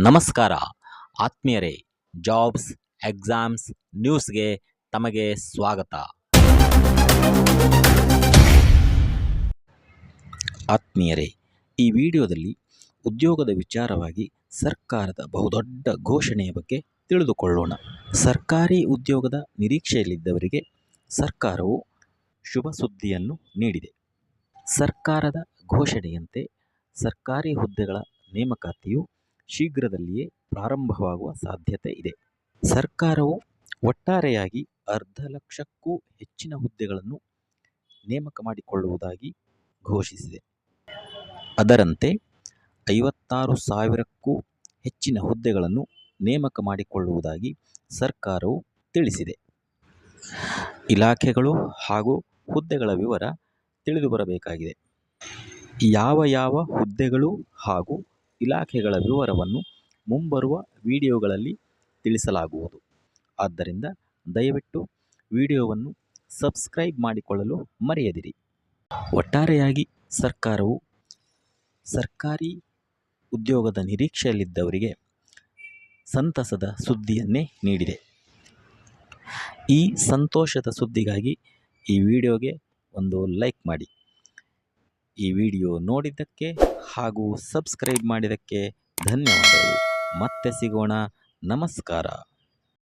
ನಮಸ್ಕಾರ ಆತ್ಮೀಯರೇ, jobs exams ನ್ಯೂಸ್ಗೆ ತಮಗೆ ಸ್ವಾಗತ. ಆತ್ಮೀಯರೇ, ಈ ವಿಡಿಯೋದಲ್ಲಿ ಉದ್ಯೋಗದ ವಿಚಾರವಾಗಿ ಸರ್ಕಾರದ ಬಹುದೊಡ್ಡ ಘೋಷಣೆಯ ಬಗ್ಗೆ ತಿಳಿದುಕೊಳ್ಳೋಣ. ಸರ್ಕಾರಿ ಉದ್ಯೋಗದ ನಿರೀಕ್ಷೆಯಲ್ಲಿದ್ದವರಿಗೆ ಸರ್ಕಾರವು ಶುಭ ಸುದ್ದಿಯನ್ನು ನೀಡಿದೆ. ಸರ್ಕಾರದ ಘೋಷಣೆಯಂತೆ ಸರ್ಕಾರಿ ಹುದ್ದೆಗಳ ನೇಮಕಾತಿಯು ಶೀಘ್ರದಲ್ಲಿಯೇ ಪ್ರಾರಂಭವಾಗುವ ಸಾಧ್ಯತೆ ಇದೆ. ಸರ್ಕಾರವು ಒಟ್ಟಾರೆಯಾಗಿ 1,50,000ಕ್ಕೂ ಹೆಚ್ಚಿನ ಹುದ್ದೆಗಳನ್ನು ನೇಮಕ ಮಾಡಿಕೊಳ್ಳುವುದಾಗಿ ಘೋಷಿಸಿದೆ. ಅದರಂತೆ 56,000ಕ್ಕೂ ಹೆಚ್ಚಿನ ಹುದ್ದೆಗಳನ್ನು ನೇಮಕ ಮಾಡಿಕೊಳ್ಳುವುದಾಗಿ ಸರ್ಕಾರವು ತಿಳಿಸಿದೆ. ಇಲಾಖೆಗಳು ಹಾಗೂ ಹುದ್ದೆಗಳ ವಿವರ ತಿಳಿದುಬರಬೇಕಾಗಿದೆ. ಯಾವ ಹುದ್ದೆಗಳು ಹಾಗೂ ಇಲಾಖೆಗಳ ವಿವರವನ್ನು ಮುಂಬರುವ ವಿಡಿಯೋಗಳಲ್ಲಿ ತಿಳಿಸಲಾಗುವುದು. ಆದ್ದರಿಂದ ದಯವಿಟ್ಟು ವಿಡಿಯೋವನ್ನು ಸಬ್ಸ್ಕ್ರೈಬ್ ಮಾಡಿಕೊಳ್ಳಲು ಮರೆಯದಿರಿ. ಒಟ್ಟಾರೆಯಾಗಿ ಸರ್ಕಾರವು ಸರ್ಕಾರಿ ಉದ್ಯೋಗದ ನಿರೀಕ್ಷೆಯಲ್ಲಿದ್ದವರಿಗೆ ಸಂತಸದ ಸುದ್ದಿಯನ್ನೇ ನೀಡಿದೆ. ಈ ಸಂತೋಷದ ಸುದ್ದಿಗಾಗಿ ಈ ವಿಡಿಯೋಗೆ ಒಂದು ಲೈಕ್ ಮಾಡಿ. ಈ ವಿಡಿಯೋ ನೋಡಿದ್ದಕ್ಕೆ ಹಾಗೂ ಸಬ್ಸ್ಕ್ರೈಬ್ ಮಾಡಿದ್ದಕ್ಕೆ ಧನ್ಯವಾದಗಳು. ಮತ್ತೆ ಸಿಗೋಣ. ನಮಸ್ಕಾರ.